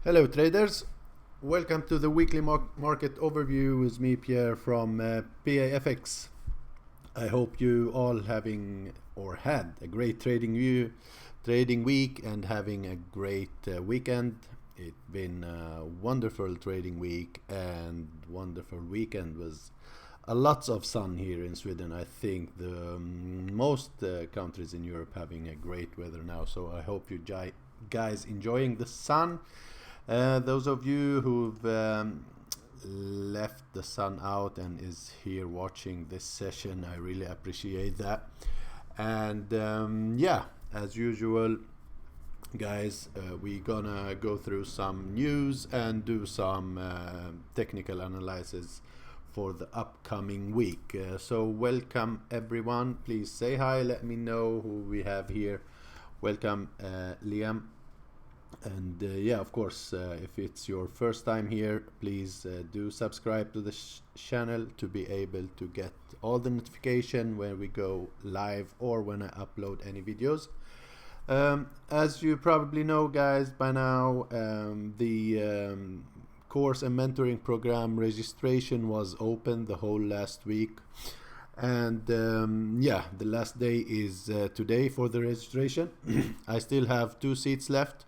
Hello traders, welcome to the weekly market overview with me Pierre from PAFX. I hope you all having or had a great trading week and having a great weekend. It's been a wonderful trading week and wonderful weekend with a lots of sun here in Sweden. I think the most countries in Europe having a great weather now, so I hope you guys enjoying the sun. Those of you who've left the sun out and is here watching this session, I really appreciate that. And yeah, as usual guys, we're gonna go through some news and do some technical analysis for the upcoming week. So welcome everyone, please say hi, let me know who we have here. Welcome Liam. And yeah, of course, if it's your first time here, please do subscribe to the channel to be able to get all the notification when we go live or when I upload any videos. As you probably know guys by now, the course and mentoring program registration was open the whole last week, and yeah, the last day is today for the registration. I still have 2 seats left.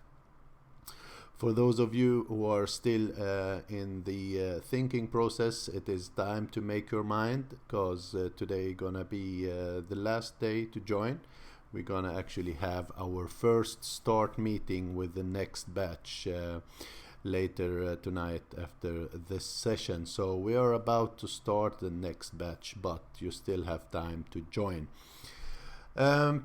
For those of you who are still in the thinking process, it is time to make your mind, because today gonna be the last day to join. We're gonna actually have our first start meeting with the next batch later tonight after this session. So we are about to start the next batch, but you still have time to join.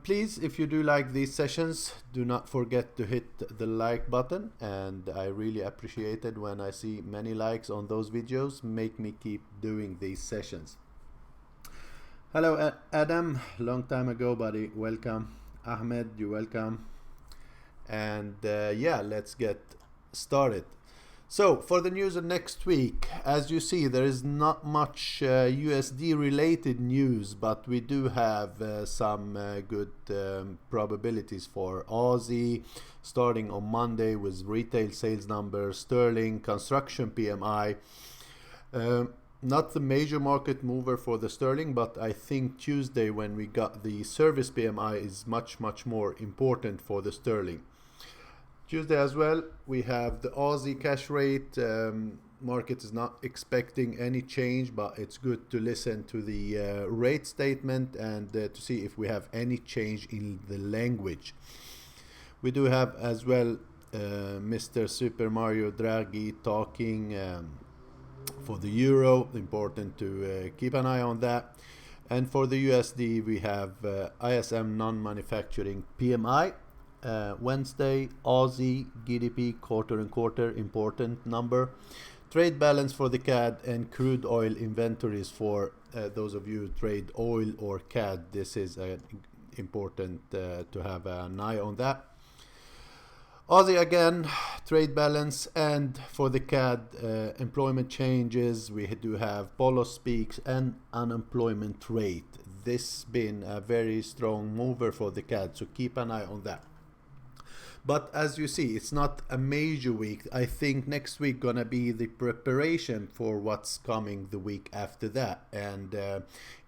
Please, if you do like these sessions, do not forget to hit the like button, and I really appreciate it when I see many likes on those videos. Make me keep doing these sessions. Hello Adam, long time ago buddy, welcome. Ahmed, you're welcome. And yeah, let's get started. So for the news of next week, as you see, there is not much USD related news, but we do have some good probabilities for Aussie, starting on Monday with retail sales numbers, sterling, construction PMI. Not the major market mover for the sterling, but I think Tuesday when we got the service PMI is much more important for the sterling. Tuesday as well, we have the Aussie cash rate. Market is not expecting any change, but it's good to listen to the rate statement and to see if we have any change in the language. We do have as well Mr. Super Mario Draghi talking for the euro. Important to keep an eye on that. And for the USD, we have ISM non-manufacturing PMI. Wednesday, Aussie GDP quarter-on-quarter, important number. Trade balance for the CAD and crude oil inventories for those of you who trade oil or CAD. This is important to have an eye on that. Aussie again, trade balance, and for the CAD, employment changes. We do have Polo speaks and unemployment rate. This been a very strong mover for the CAD, so keep an eye on that. But as you see, it's not a major week. I think next week gonna be the preparation for what's coming the week after that. And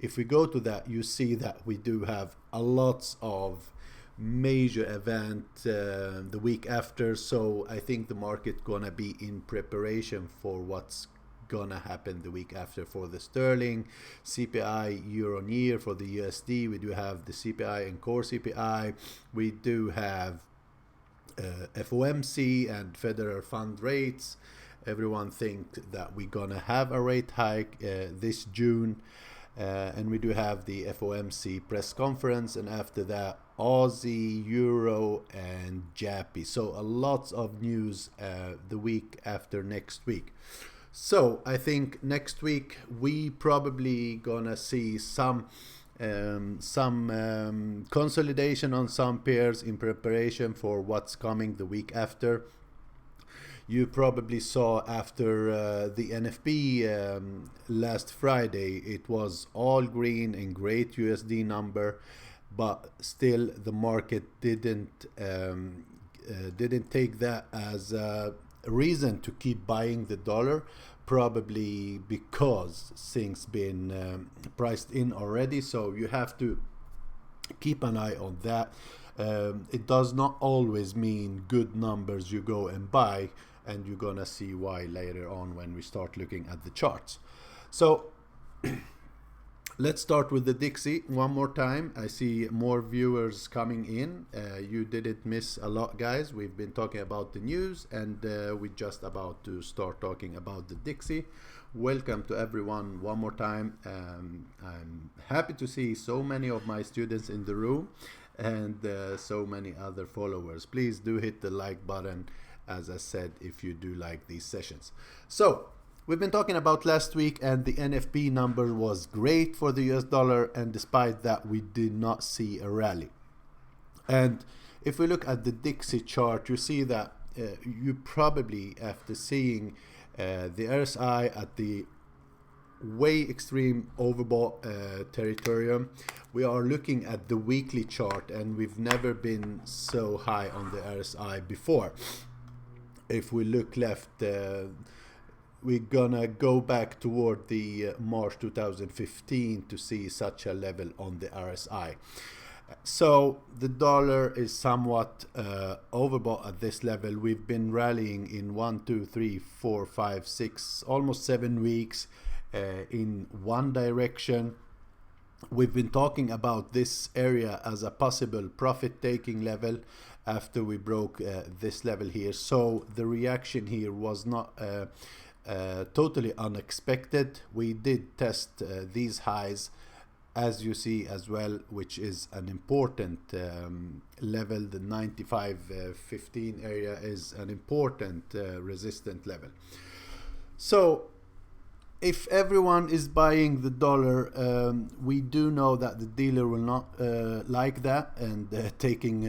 if we go to that, you see that we do have a lots of major event the week after. So I think the market gonna be in preparation for what's gonna happen the week after for the sterling, CPI year on year. For the USD, we do have the CPI and core CPI. We do have FOMC and federal fund rates. Everyone thinks that we're gonna have a rate hike this June, and we do have the FOMC press conference, and after that Aussie, Euro and Jappy. So a lot of news the week after next week. So I think next week we probably gonna see some consolidation on some pairs in preparation for what's coming the week after. You probably saw after the NFP last Friday, it was all green and great USD number, but still the market didn't take that as reason to keep buying the dollar, probably because things been priced in already. So you have to keep an eye on that. It does not always mean good numbers you go and buy, and you're gonna see why later on when we start looking at the charts. So let's start with the Dixie one more time. I see more viewers coming in. You didn't miss a lot, guys. We've been talking about the news, and we're just about to start talking about the Dixie. Welcome to everyone one more time. I'm happy to see so many of my students in the room and so many other followers. Please do hit the like button, as I said, if you do like these sessions. So we've been talking about last week, and the NFP number was great for the US dollar, and despite that we did not see a rally. And if we look at the Dixie chart, you see that you probably, after seeing the RSI at the way extreme overbought territorium, we are looking at the weekly chart, and we've never been so high on the RSI before. If we look left, we're gonna go back toward the March 2015 to see such a level on the RSI. So the dollar is somewhat overbought at this level. We've been rallying in 1, 2, 3, 4, 5, 6, almost 7 weeks in one direction. We've been talking about this area as a possible profit taking level after we broke this level here. So the reaction here was not totally unexpected. We did test these highs, as you see as well, which is an important level. The 95.15 area is an important resistant level. So if everyone is buying the dollar, we do know that the dealer will not like that, and taking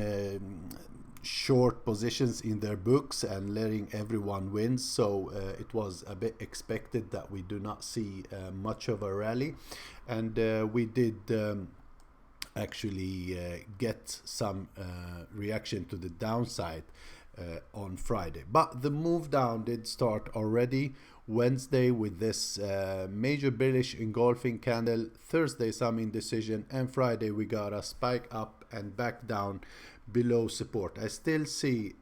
short positions in their books and letting everyone win. So it was a bit expected that we do not see much of a rally, and we did actually get some reaction to the downside on Friday. But the move down did start already Wednesday with this major bearish engulfing candle. Thursday some indecision, and Friday we got a spike up and back down below support. I still see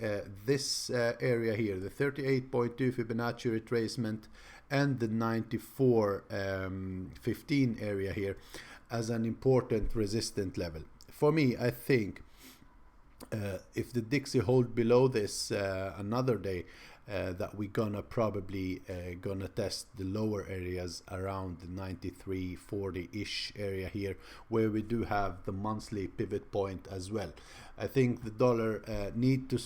this area here, the 38.2 Fibonacci retracement and the 94.15 area here, as an important resistant level. For me, I think if the Dixie hold below this another day, that we're gonna probably gonna test the lower areas around the 93.40-ish area here, where we do have the monthly pivot point as well. I think the dollar need to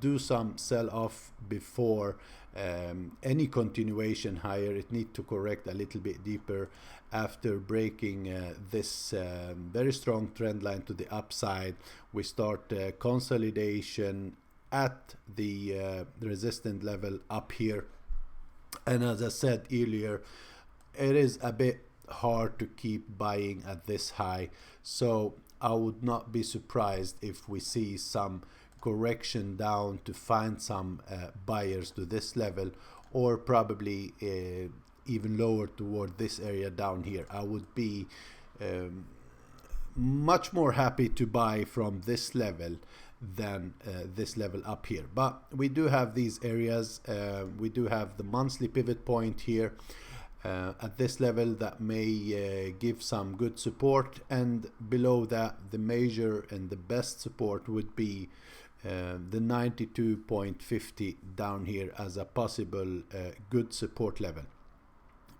do some sell off before any continuation higher. It need to correct a little bit deeper after breaking this very strong trend line to the upside. We start consolidation at the resistant level up here, and as I said earlier, it is a bit hard to keep buying at this high. So I would not be surprised if we see some correction down to find some buyers to this level, or probably even lower toward this area down here. I would be much more happy to buy from this level than this level up here. But we do have these areas. We do have the monthly pivot point here at this level that may give some good support, and below that the major and the best support would be the 92.50 down here as a possible good support level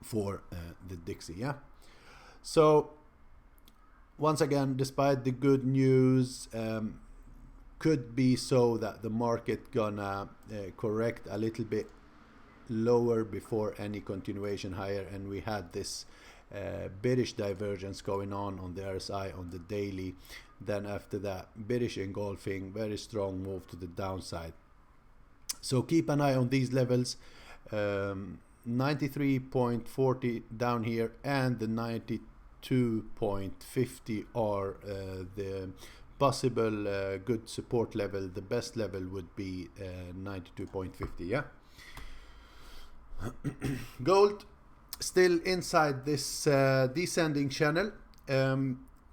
for the Dixie. Yeah, so once again, despite the good news, could be so that the market gonna correct a little bit lower before any continuation higher, and we had this bearish divergence going on the RSI on the daily. Then after that, bearish engulfing, very strong move to the downside. So keep an eye on these levels, 93.40 down here and the 92.50 are the possible good support level. The best level would be 92.50. Yeah. Gold still inside this descending channel.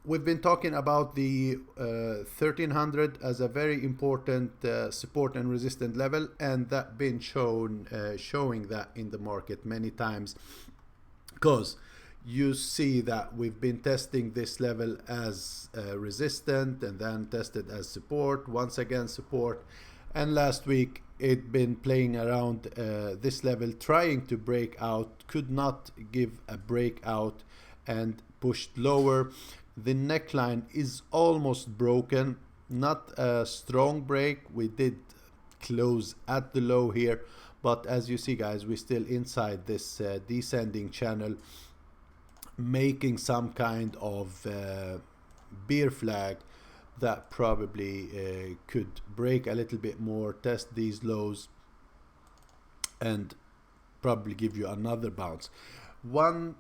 We've been talking about the 1300 as a very important support and resistance level, and that been showing that in the market many times, because you see that we've been testing this level as resistant and then tested as support, once again support, and last week it been playing around this level, trying to break out, could not give a breakout and pushed lower. The neckline is almost broken, not a strong break. We did close at the low here, but as you see guys, we're still inside this descending channel, making some kind of bear flag that probably could break a little bit more, test these lows, and probably give you another bounce. One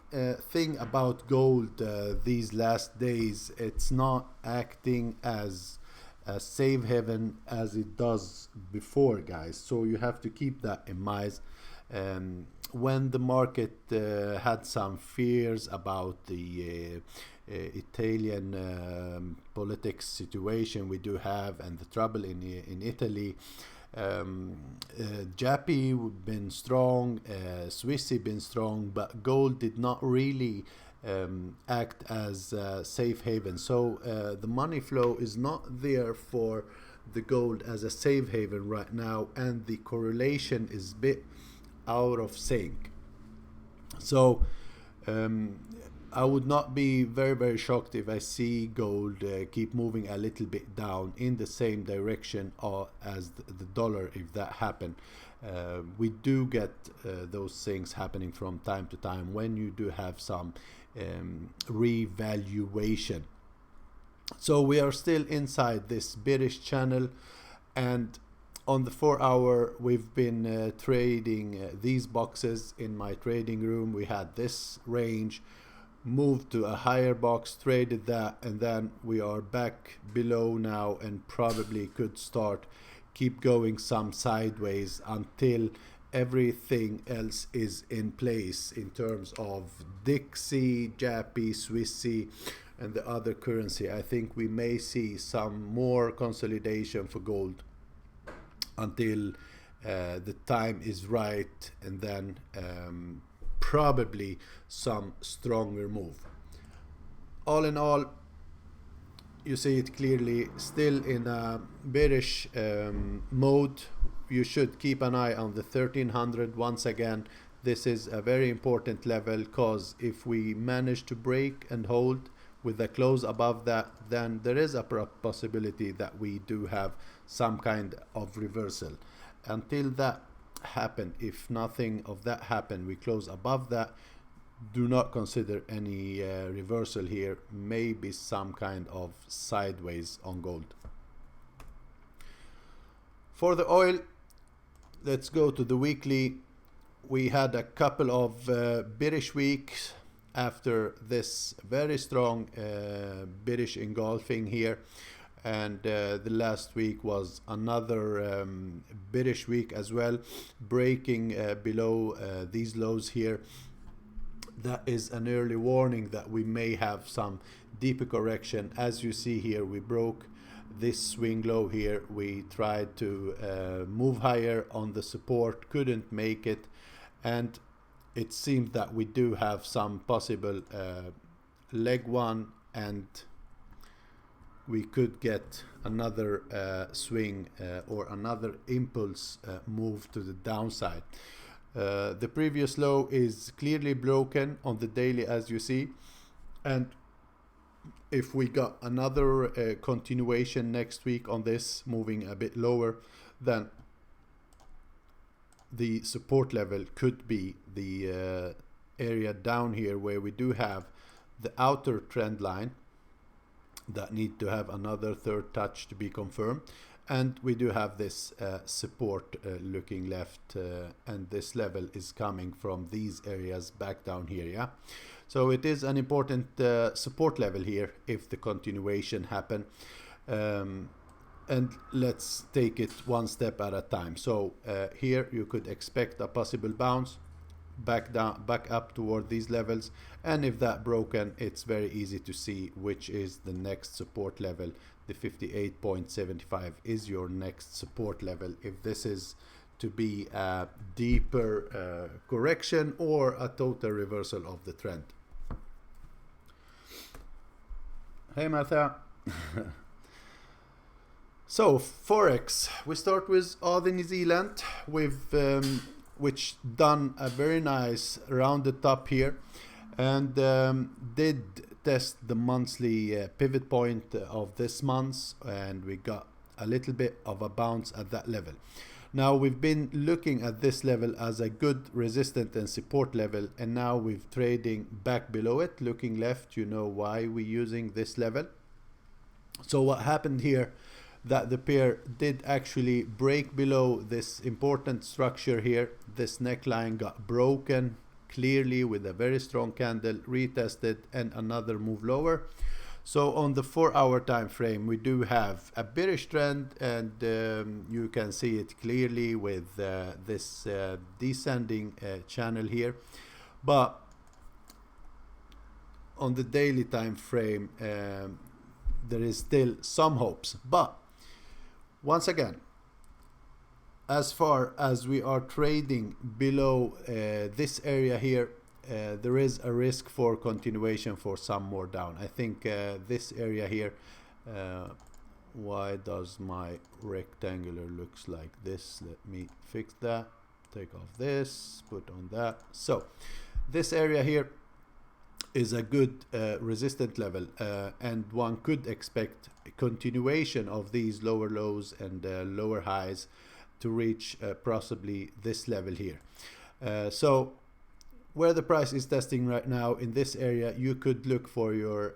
thing about gold these last days, it's not acting as a safe haven as it does before, guys, so you have to keep that in mind. When the market had some fears about the Italian politics situation we do have and the trouble in Italy, Jappy been strong, Swissy been strong, but gold did not really act as a safe haven. So the money flow is not there for the gold as a safe haven right now, and the correlation is a bit out of sync. So I would not be very shocked if I see gold keep moving a little bit down in the same direction as the dollar. If that happen, we do get those things happening from time to time when you do have some revaluation. So we are still inside this bearish channel, and on the 4 hour we've been trading these boxes in my trading room. We had this range, moved to a higher box, traded that, and then we are back below now, and probably could start keep going some sideways until everything else is in place in terms of Dixie, Jappy, Swissy, and the other currency. I think we may see some more consolidation for gold until the time is right, and then probably some stronger move. All in all, you see it clearly, still in a bearish mode. You should keep an eye on the 1300 once again. This is a very important level, because if we manage to break and hold with a close above that, then there is a possibility that we do have some kind of reversal. Until that happen, if nothing of that happen, we close above that, do not consider any reversal here. Maybe some kind of sideways on gold. For the oil, let's go to the weekly. We had a couple of bearish weeks after this very strong bearish engulfing here, and the last week was another bearish week as well, breaking below these lows here. That is an early warning that we may have some deeper correction. As you see here, we broke this swing low here. We tried to move higher on the support, couldn't make it, and it seems that we do have some possible leg one, and we could get another swing or another impulse move to the downside. The previous low is clearly broken on the daily, as you see, and if we got another continuation next week on this, moving a bit lower, then the support level could be the area down here where we do have the outer trend line that need to have another third touch to be confirmed, and we do have this support looking left, and this level is coming from these areas back down here. Yeah, so it is an important support level here if the continuation happen. And let's take it one step at a time. So here you could expect a possible bounce back down, back up toward these levels, and if that broken, it's very easy to see which is the next support level. The 58.75 is your next support level if this is to be a deeper correction or a total reversal of the trend. Hey Martha. So Forex, we start with Aussie New Zealand. We've which done a very nice rounded top here, and did test the monthly pivot point of this month, and we got a little bit of a bounce at that level. Now we've been looking at this level as a good resistance and support level, and now we're trading back below it. Looking left, you know why we're using this level. So what happened here, that the pair did actually break below this important structure here. This neckline got broken clearly with a very strong candle, retested, and another move lower. So on the 4-hour time frame, we do have a bearish trend, and you can see it clearly with this descending channel here. But on the daily time frame, there is still some hopes. But once again, as far as we are trading below this area here, there is a risk for continuation for some more down. I think this area here, why does my rectangular looks like this? Let me fix that. Take off this, put on that. So this area here is a good resistant level, and one could expect a continuation of these lower lows and lower highs to reach possibly this level here. So where the price is testing right now in this area, you could look for your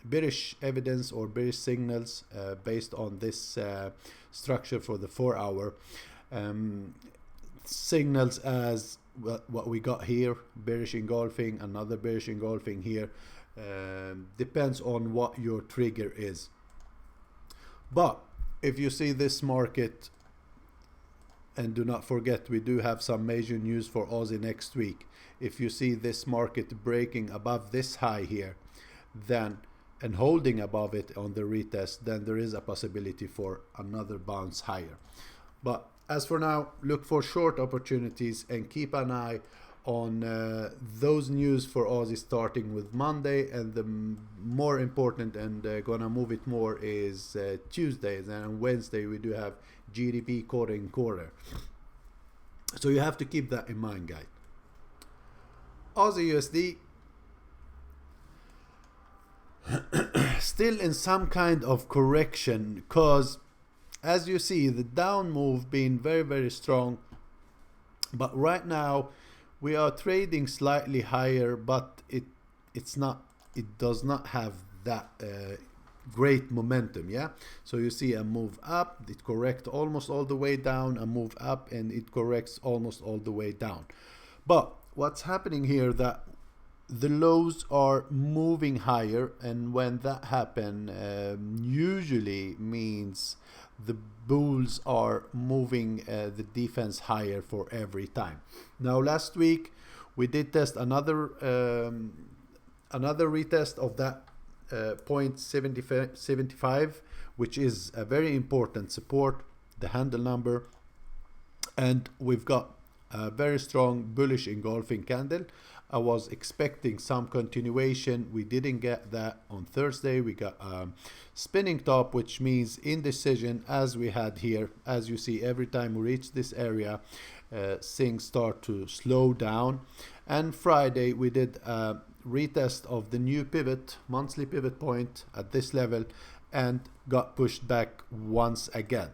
bearish evidence or bearish signals based on this structure for the 4-hour. Signals as what we got here, bearish engulfing, another bearish engulfing here, depends on what your trigger is. But if you see this market, and do not forget we do have some major news for Aussie next week, if you see this market breaking above this high here, then and holding above it on the retest, then there is a possibility for another bounce higher. But as for now, look for short opportunities and keep an eye on those news for Aussie starting with Monday, and the more important and gonna move it more is Tuesdays, and on Wednesday we do have GDP quarter in quarter. So you have to keep that in mind, guys. Aussie USD still in some kind of correction, because as you see the down move being very strong, but right now we are trading slightly higher, but it does not have that great momentum. Yeah, so you see a move up, it corrects almost all the way down, a move up, and it corrects almost all the way down. But what's happening here, that the lows are moving higher, and when that happens, usually means the bulls are moving the defense higher for every time. Now last week we did test another retest of that 0.75, which is a very important support, the handle number, and we've got a very strong bullish engulfing candle. I was expecting some continuation. We didn't get that on Thursday. We got spinning top, which means indecision, as we had here. As you see, every time we reach this area, things start to slow down. And Friday we did a retest of the new pivot, monthly pivot point at this level, and got pushed back once again.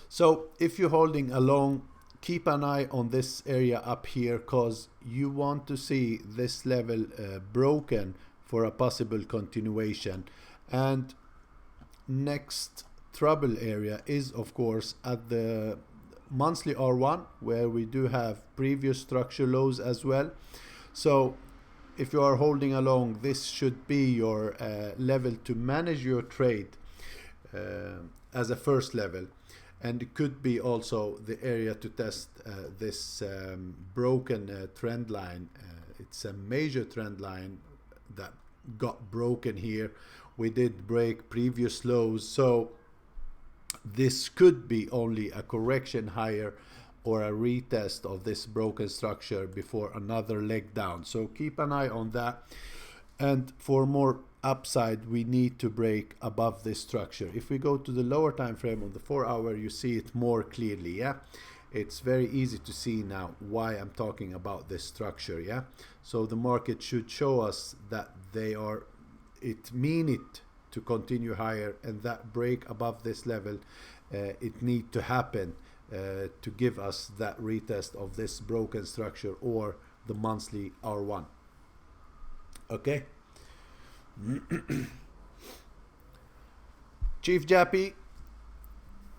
So if you're holding a long, keep an eye on this area up here, because you want to see this level broken for a possible continuation. And next trouble area is of course at the monthly R1, where we do have previous structure lows as well. So if you are holding along, this should be your level to manage your trade as a first level, and it could be also the area to test this broken trend line. It's a major trend line that got broken here. We did break previous lows, so this could be only a correction higher or a retest of this broken structure before another leg down. So keep an eye on that. And for more upside, we need to break above this structure. If we go to the lower time frame on the 4 hour, you see it more clearly. Yeah, it's very easy to see now why I'm talking about this structure. Yeah, so the market should show us that they are mean it to continue higher, and that break above this level, it need to happen to give us that retest of this broken structure or the monthly R1. Okay. Chief Jappy,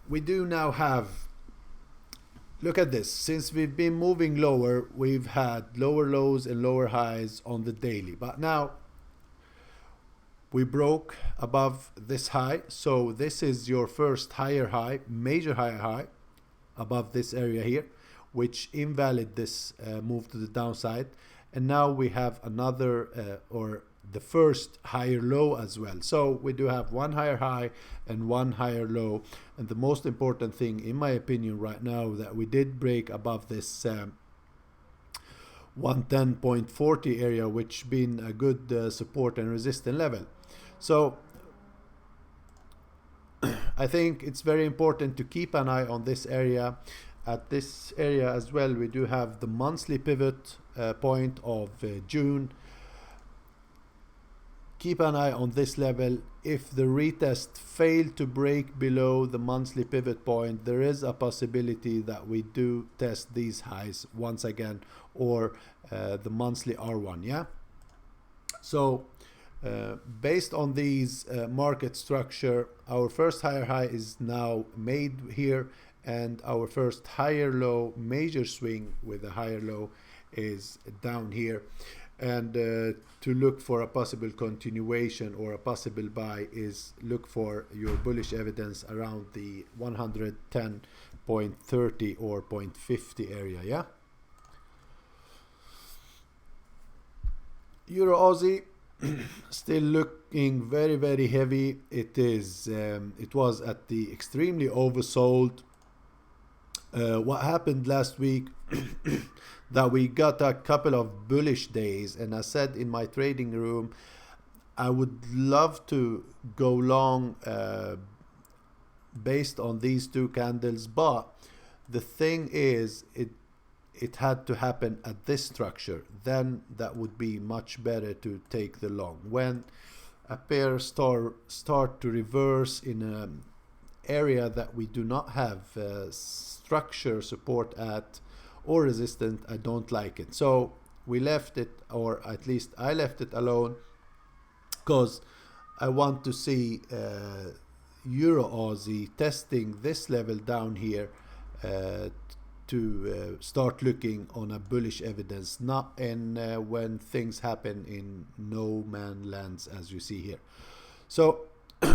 we do now have, look at this, since we've been moving lower, we've had lower lows and lower highs on the daily, but now we broke above this high. So this is your first higher high, major higher high above this area here, which invalid this move to the downside. And now we have another or the first higher low as well. So we do have one higher high and one higher low. And the most important thing, in my opinion, right now, that we did break above this 110.40 area, which been a good support and resistance level. So I think it's very important to keep an eye on this area. At this area as well, we do have the monthly pivot point of June. Keep an eye on this level. If the retest failed to break below the monthly pivot point, there is a possibility that we do test these highs once again, or the monthly R1. Yeah. So based on these market structure, our first higher high is now made here, and our first higher low, major swing with a higher low, is down here. And to look for a possible continuation or a possible buy is look for your bullish evidence around the 110.30 or 0.50 area. Yeah. Euro Aussie still looking very, very heavy. It is it was at the extremely oversold. What happened last week that we got a couple of bullish days, and I said in my trading room I would love to go long based on these two candles, but the thing is it had to happen at this structure. Then that would be much better to take the long. When a pair start to reverse in an area that we do not have structure support at or resistance, I don't like it. So we left it, or at least I left it alone, because I want to see Euro Aussie testing this level down here to start looking on a bullish evidence, not in when things happen in no man lands, as you see here. So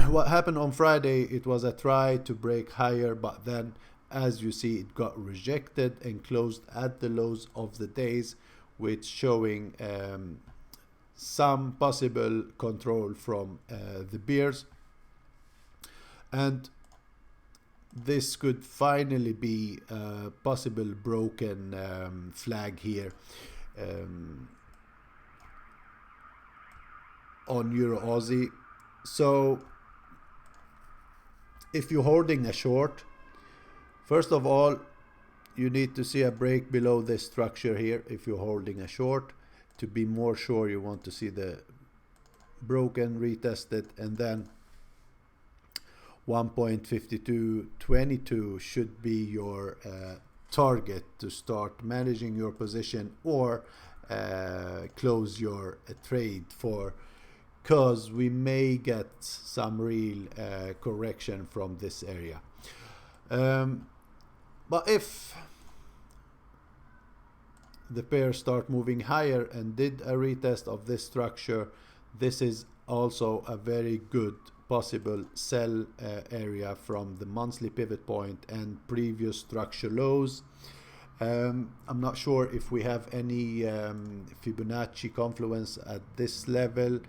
what happened on Friday, it was a try to break higher, but then as you see, it got rejected and closed at the lows of the days, which showing some possible control from the bears. And this could finally be a possible broken flag here on Euro Aussie. So if you're holding a short, first of all, you need to see a break below this structure here. If you're holding a short, to be more sure, you want to see the broken, retested, and then 1.5222 should be your target to start managing your position or close your trade for, because we may get some real correction from this area. But if the pair start moving higher and did a retest of this structure, this is also a very good possible sell area from the monthly pivot point and previous structure lows. I'm not sure if we have any Fibonacci confluence at this level.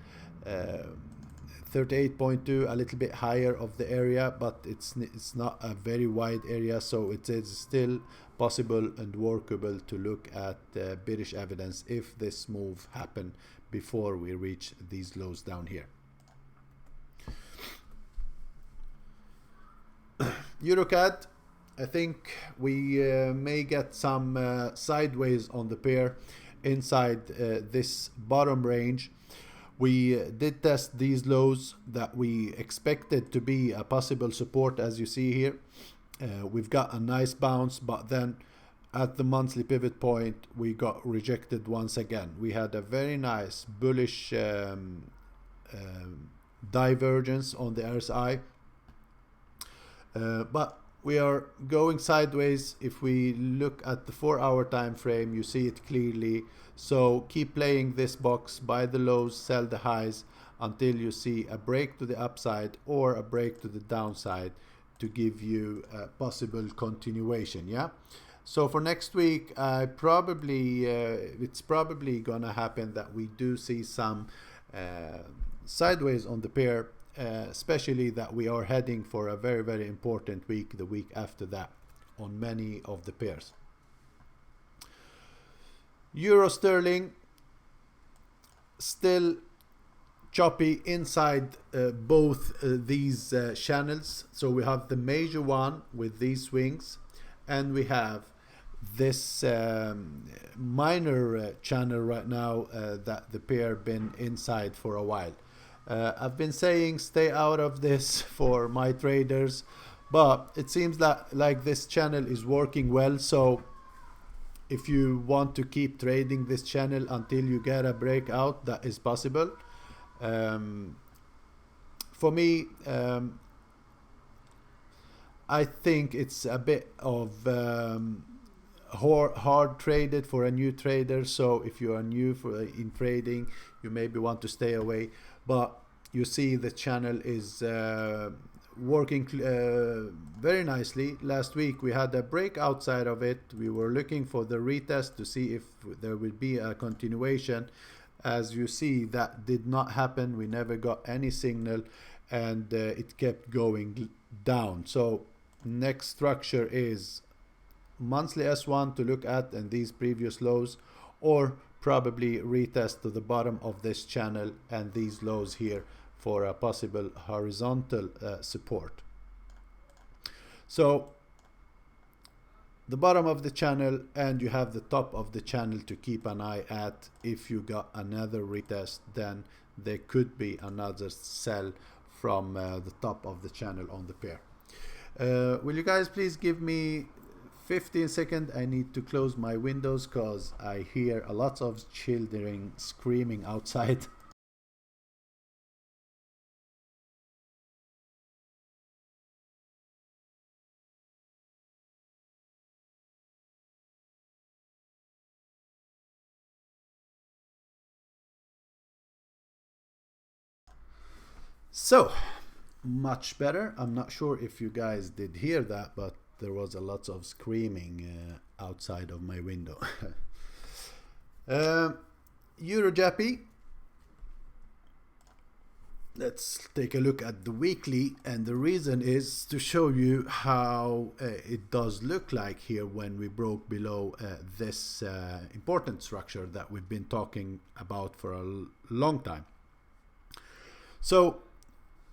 38.2, a little bit higher of the area, but it's not a very wide area, so it is still possible and workable to look at bearish evidence if this move happen before we reach these lows down here. EuroCAD, I think we may get some sideways on the pair inside this bottom range. We did test these lows that we expected to be a possible support, as you see here. We've got a nice bounce, but then at the monthly pivot point we got rejected once again. We had a very nice bullish divergence on the RSI, but we are going sideways. If we look at the 4-hour time frame, you see it clearly. So keep playing this box, buy the lows, sell the highs until you see a break to the upside or a break to the downside to give you a possible continuation. Yeah. So for next week, it's probably gonna happen that we do see some sideways on the pair, especially that we are heading for a very, very important week, the week after that, on many of the pairs. Euro sterling still choppy inside both these channels. So we have the major one with these swings, and we have this minor channel right now that the pair been inside for a while. I've been saying stay out of this for my traders, but it seems that like this channel is working well. So if you want to keep trading this channel until you get a breakout, that is possible. For me, I think it's a bit of hard traded for a new trader. So if you are new in trading, you maybe want to stay away. But you see the channel is working very nicely. Last week we had a break outside of it. We were looking for the retest to see if there will be a continuation. As you see, that did not happen. We never got any signal, and it kept going down. So next structure is monthly S1 to look at, and these previous lows, or probably retest to the bottom of this channel and these lows here for a possible horizontal support. So the bottom of the channel, and you have the top of the channel to keep an eye at. If you got another retest, then there could be another sell from the top of the channel on the pair. Will you guys please give me 15 seconds? I need to close my windows because I hear a lot of children screaming outside. So much better. I'm not sure if you guys did hear that, but there was a lot of screaming outside of my window. Euro Jappy. Let's take a look at the weekly, and the reason is to show you how it does look like here when we broke below this important structure that we've been talking about for a long time. So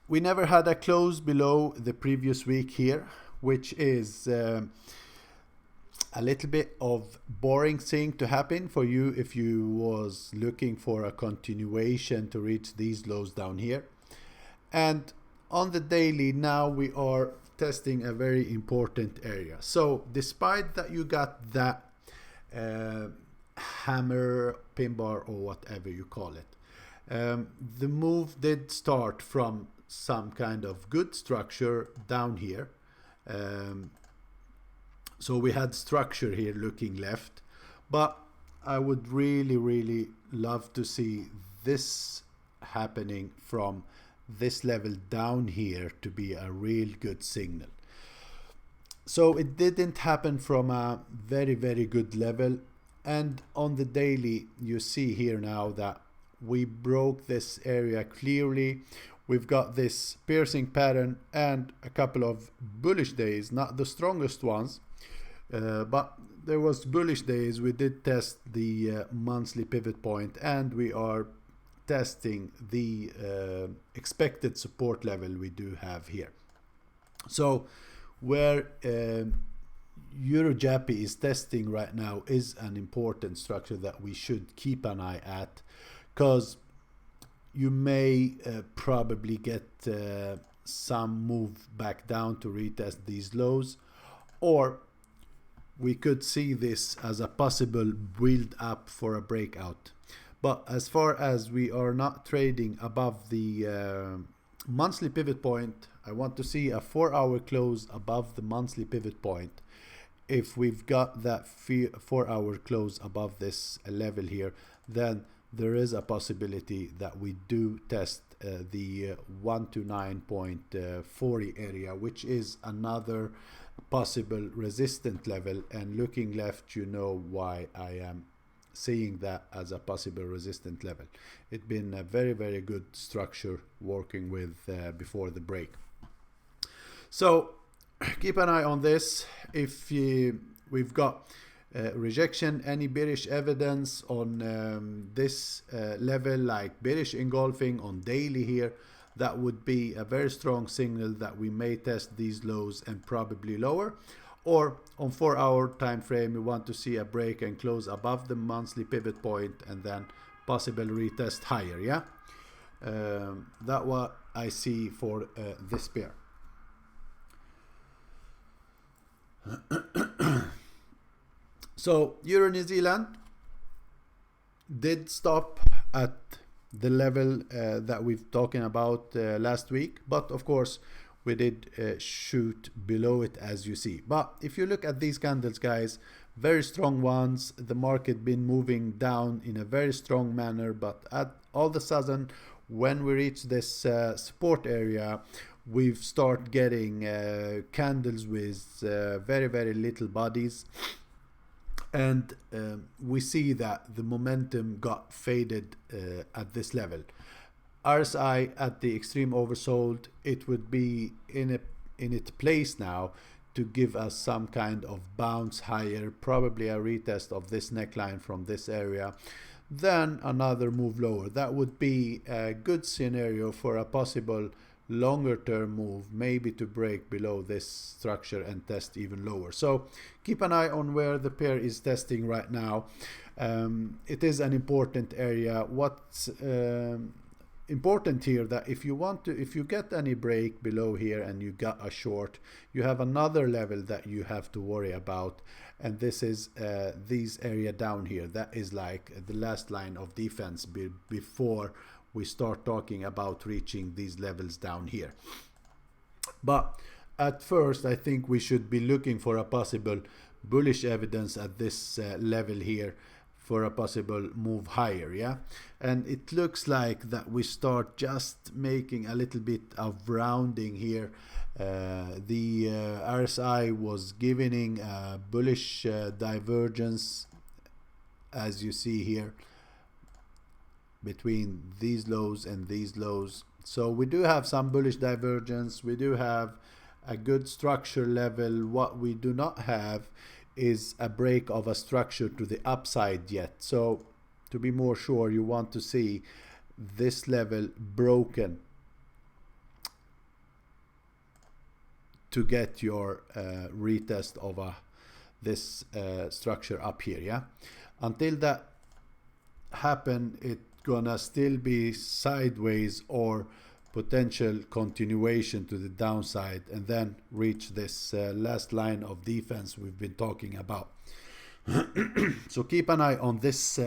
we never had a close below the previous week here, which is a little bit of boring thing to happen for you if you was looking for a continuation to reach these lows down here. And on the daily now we are testing a very important area. So despite that you got that hammer, pin bar, or whatever you call it, the move did start from some kind of good structure down here. So we had structure here looking left, but I would really love to see this happening from this level down here to be a real good signal. So it didn't happen from a very good level, and on the daily you see here now that we broke this area clearly. We've got this piercing pattern and a couple of bullish days, not the strongest ones, but there was bullish days. We did test the monthly pivot point, and we are testing the expected support level we do have here. So where Euro-JAPY is testing right now is an important structure that we should keep an eye at, because you may probably get some move back down to retest these lows, or we could see this as a possible build up for a breakout. But as far as we are not trading above the monthly pivot point, I want to see a 4-hour close above the monthly pivot point. If we've got that 4-hour close above this level here, then there is a possibility that we do test the 129.40 area, which is another possible resistant level. And looking left, you know why I am seeing that as a possible resistant level. It's been a very good structure working with before the break. So keep an eye on this. If we've got rejection, any bearish evidence on this level, like bearish engulfing on daily here, that would be a very strong signal that we may test these lows and probably lower. Or on 4-hour time frame, we want to see a break and close above the monthly pivot point, and then possible retest higher. Yeah, that's what I see for this pair. So Euro New Zealand did stop at the level that we've talking about last week, but of course we did shoot below it, as you see. But if you look at these candles, guys, very strong ones. The market been moving down in a very strong manner, but at all of a sudden, when we reach this support area, we've start getting candles with very little bodies, and we see that the momentum got faded at this level. RSI at the extreme oversold, it would be in its place now to give us some kind of bounce higher, probably a retest of this neckline from this area, then another move lower. That would be a good scenario for a possible longer term move, maybe to break below this structure and test even lower. So keep an eye on where the pair is testing right now. It is an important area. What's important here, that if you get any break below here and you got a short, you have another level that you have to worry about, and this is this area down here. That is like the last line of defense before we start talking about reaching these levels down here. But at first, I think we should be looking for a possible bullish evidence at this level here for a possible move higher. Yeah, and it looks like that we start just making a little bit of rounding here. The RSI was giving a bullish divergence, as you see here, between these lows and these lows. So we do have some bullish divergence. We do have a good structure level. What we do not have is a break of a structure to the upside yet. So to be more sure, you want to see this level broken to get your retest of this structure up here. Yeah, until that happen, it's gonna still be sideways or potential continuation to the downside, and then reach this last line of defense we've been talking about. So keep an eye on this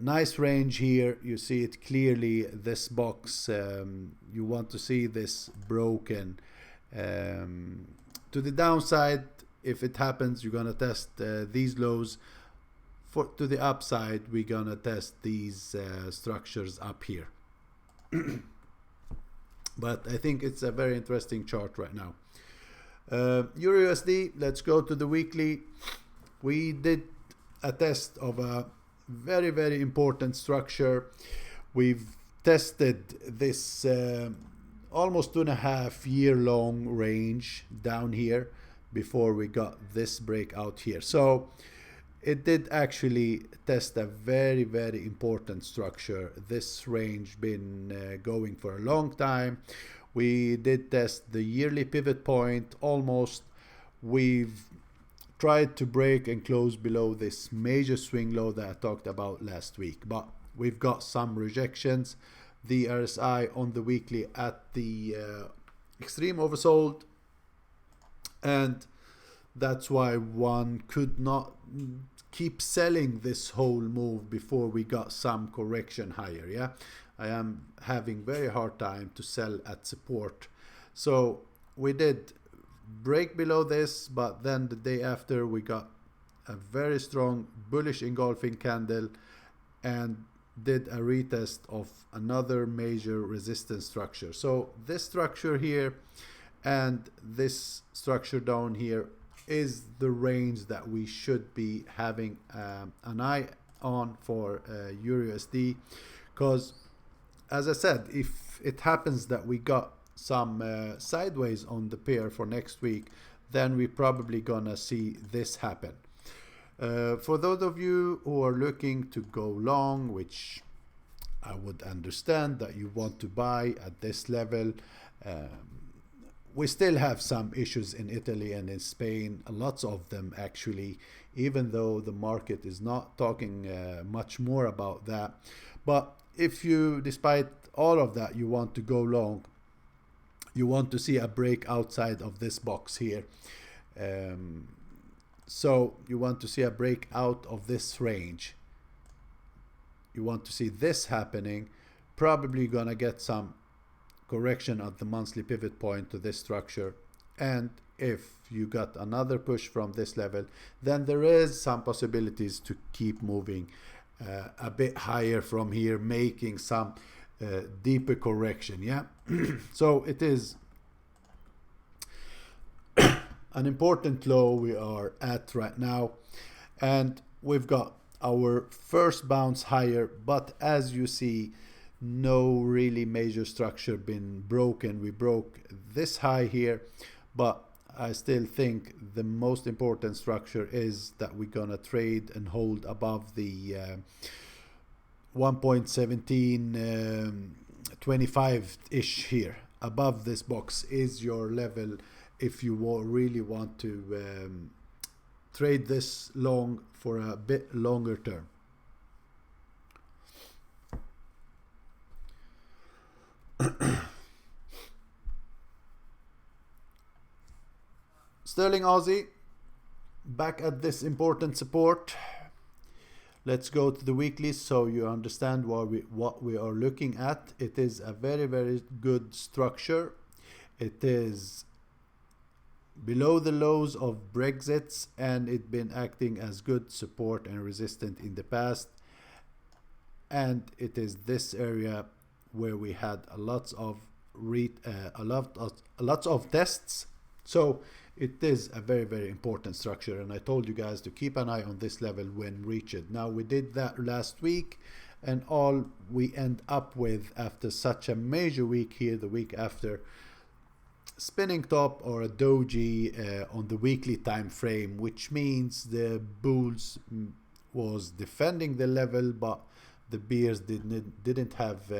nice range here. You see it clearly, this box. You want to see this broken to the downside. If it happens, you're gonna test these lows to the upside, we're gonna test these structures up here. But I think it's a very interesting chart right now. Euro USD, let's go to the weekly. We did a test of a very, very important structure. We've tested this almost 2.5 year long range down here before we got this breakout here. So it did actually test a very, very important structure. This range been going for a long time. We did test the yearly pivot point almost. We've tried to break and close below this major swing low that I talked about last week, but we've got some rejections. The RSI on the weekly at the extreme oversold, and that's why one could not keep selling this whole move before we got some correction higher. Yeah, I am having very hard time to sell at support. So we did break below this, but then the day after we got a very strong bullish engulfing candle and did a retest of another major resistance structure. So this structure here and this structure down here is the range that we should be having an eye on for Euro USD, because as I said, if it happens that we got some sideways on the pair for next week, then we're probably gonna see this happen. For those of you who are looking to go long, which I would understand that you want to buy at this level, we still have some issues in Italy and in Spain, lots of them actually, even though the market is not talking much more about that. But if you, despite all of that, you want to go long, you want to see a break outside of this box here. So you want to see a break out of this range. You want to see this happening. Probably gonna get some correction at the monthly pivot point to this structure. And if you got another push from this level, then there is some possibilities to keep moving a bit higher from here, making some deeper correction. Yeah. So it is an important low we are at right now, and we've got our first bounce higher, but as you see, no really major structure been broken. We broke this high here, but I still think the most important structure is that we're gonna trade and hold above the 1.1725 ish here. Above this box is your level if you really want to trade this long for a bit longer term. Sterling Aussie back at this important support. Let's go to the weekly so you understand what we are looking at. It is a very, very good structure. It is below the lows of Brexit, and it's been acting as good support and resistance in the past. And it is this area where we had a lot of tests. So it is a very, very important structure, and I told you guys to keep an eye on this level when reached. Now we did that last week, and all we end up with after such a major week here, the week after, spinning top or a doji on the weekly time frame, which means the bulls was defending the level, but the bears didn't have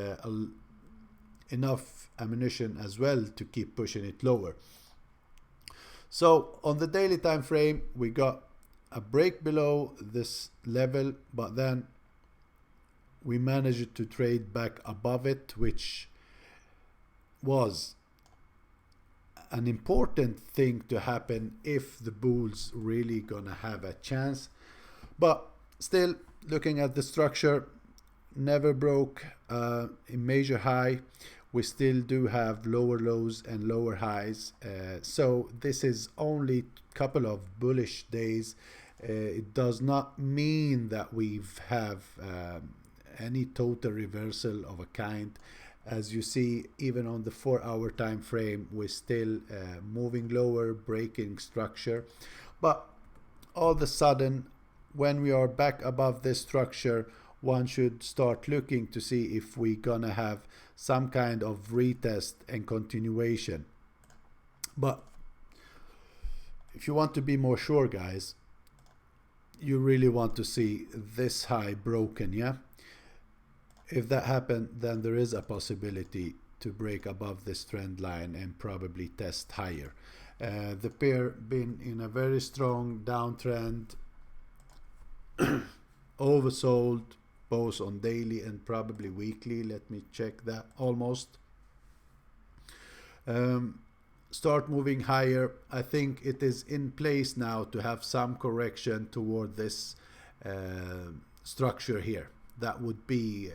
enough ammunition as well to keep pushing it lower. So on the daily time frame, we got a break below this level, but then we managed to trade back above it, which was an important thing to happen if the bulls really gonna have a chance. But still, looking at the structure, never broke a major high. We still do have lower lows and lower highs, so this is only a couple of bullish days. It does not mean that we've have any total reversal of a kind. As you see, even on the 4-hour time frame, we're still moving lower, breaking structure. But all of a sudden, when we are back above this structure, one should start looking to see if we're gonna have some kind of retest and continuation. But if you want to be more sure, guys, you really want to see this high broken, yeah? If that happened, then there is a possibility to break above this trend line and probably test higher. The pair been in a very strong downtrend, oversold both on daily and probably weekly. Let me check that. Almost. Start moving higher. I think it is in place now to have some correction toward this structure here. That would be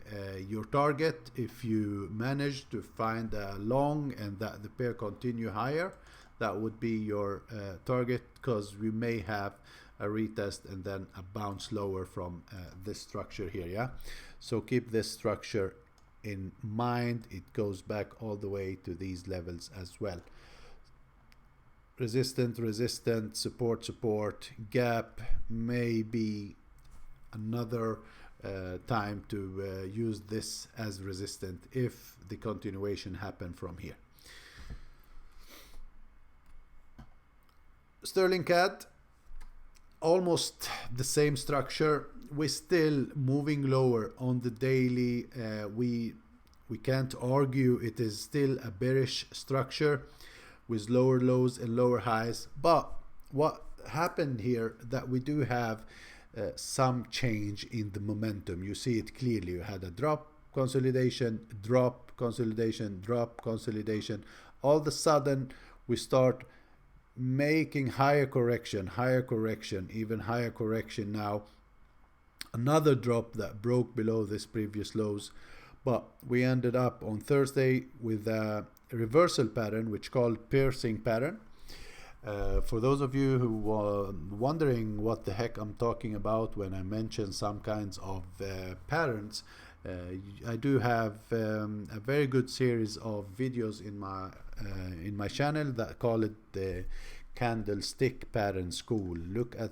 your target. If you manage to find a long and that the pair continue higher, that would be your target, because we may have a retest and then a bounce lower from this structure here, yeah? So keep this structure in mind. It goes back all the way to these levels as well. Resistant, support, gap, maybe another time to use this as resistant if the continuation happen from here. Sterling CAD, almost the same structure. We're still moving lower on the daily. We can't argue it is still a bearish structure with lower lows and lower highs. But what happened here, that we do have some change in the momentum. You see it clearly. You had a drop, consolidation, drop, consolidation, drop, consolidation. All of a sudden we start making higher correction, even higher correction now. Another drop that broke below this previous lows. But we ended up on Thursday with a reversal pattern, which called piercing pattern. For those of you who were wondering what the heck I'm talking about when I mention some kinds of patterns, I do have a very good series of videos in my channel that call it the candlestick pattern school. Look at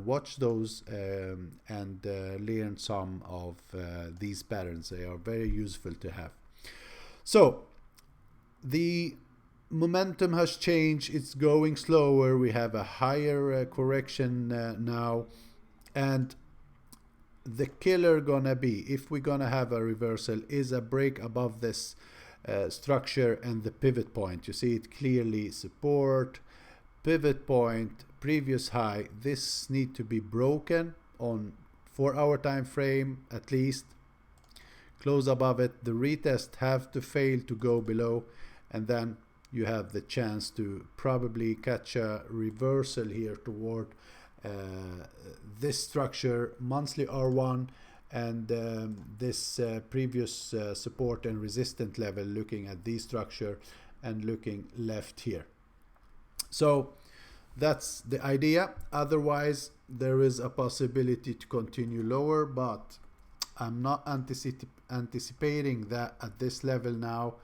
watch those and learn some of these patterns. They are very useful to have. So the momentum has changed. It's going slower. We have a higher correction now, and the killer gonna be, if we're gonna have a reversal, is a break above this structure and the pivot point. You see it clearly. Support, pivot point, previous high. This need to be broken on 4-hour time frame at least. Close above it. The retest have to fail to go below, and then you have the chance to probably catch a reversal here toward this structure, monthly R1, and this previous support and resistance level, looking at this structure and looking left here. So that's the idea. Otherwise, there is a possibility to continue lower, but I'm not anticipating that at this level now.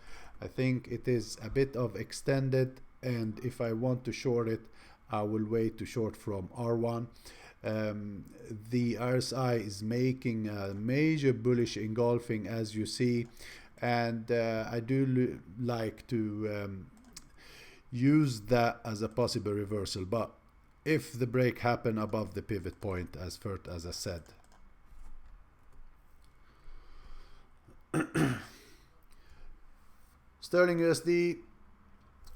I think it is a bit of extended, and if I want to short it, I will wait to short from R1. The RSI is making a major bullish engulfing, as you see, and I do like to use that as a possible reversal, but if the break happen above the pivot point, as first as I said. Sterling USD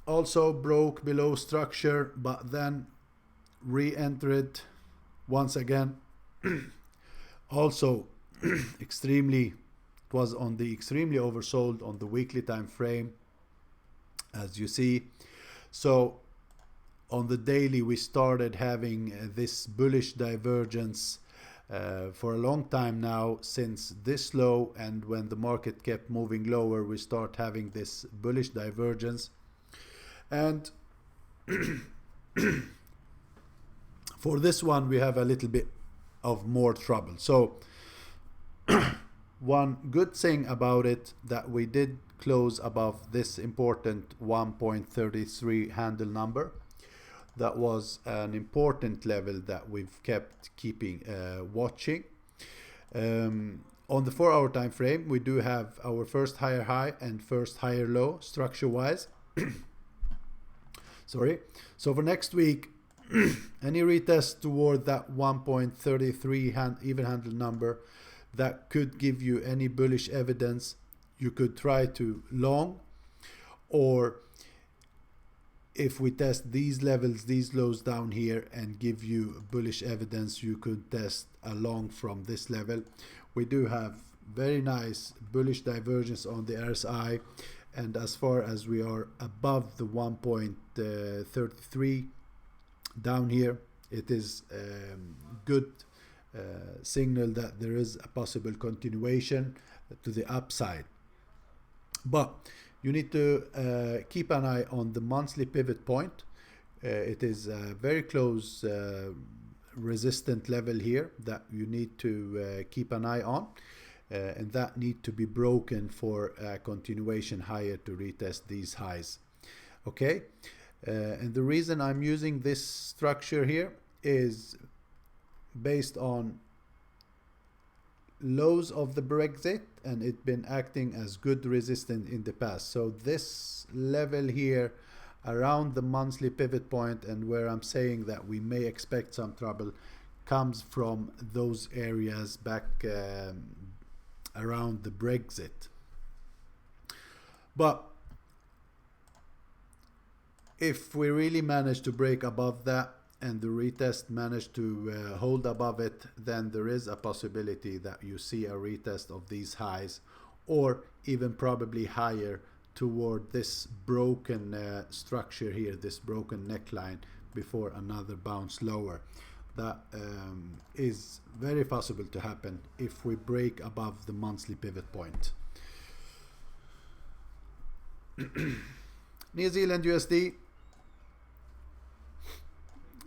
also broke below structure, but then re-entered once again. Also extremely, it was on the extremely oversold on the weekly time frame, as you see. So on the daily we started having this bullish divergence for a long time now, since this low, and when the market kept moving lower, we start having this bullish divergence. And For this one, we have a little bit of more trouble. So one good thing about it, that we did close above this important 1.33 handle number. That was an important level that we've kept watching. On the 4-hour time frame, we do have our first higher high and first higher low structure wise. Sorry. So for next week, any retest toward that 1.33 even handle number, that could give you any bullish evidence. You could try to long, or if we test these levels, these lows down here, and give you bullish evidence, you could test a long from this level. We do have very nice bullish divergence on the RSI, and as far as we are above the 1.33 down here, it is good signal that there is a possible continuation to the upside. But you need to keep an eye on the monthly pivot point. It is a very close resistant level here that you need to keep an eye on, and that need to be broken for a continuation higher to retest these highs. Okay, and the reason I'm using this structure here is based on lows of the Brexit, and it's been acting as good resistance in the past. So this level here around the monthly pivot point, and where I'm saying that we may expect some trouble, comes from those areas back around the Brexit. But if we really manage to break above that, and the retest managed to hold above it, then there is a possibility that you see a retest of these highs, or even probably higher toward this broken structure here, this broken neckline, before another bounce lower. That is very possible to happen if we break above the monthly pivot point. New Zealand USD.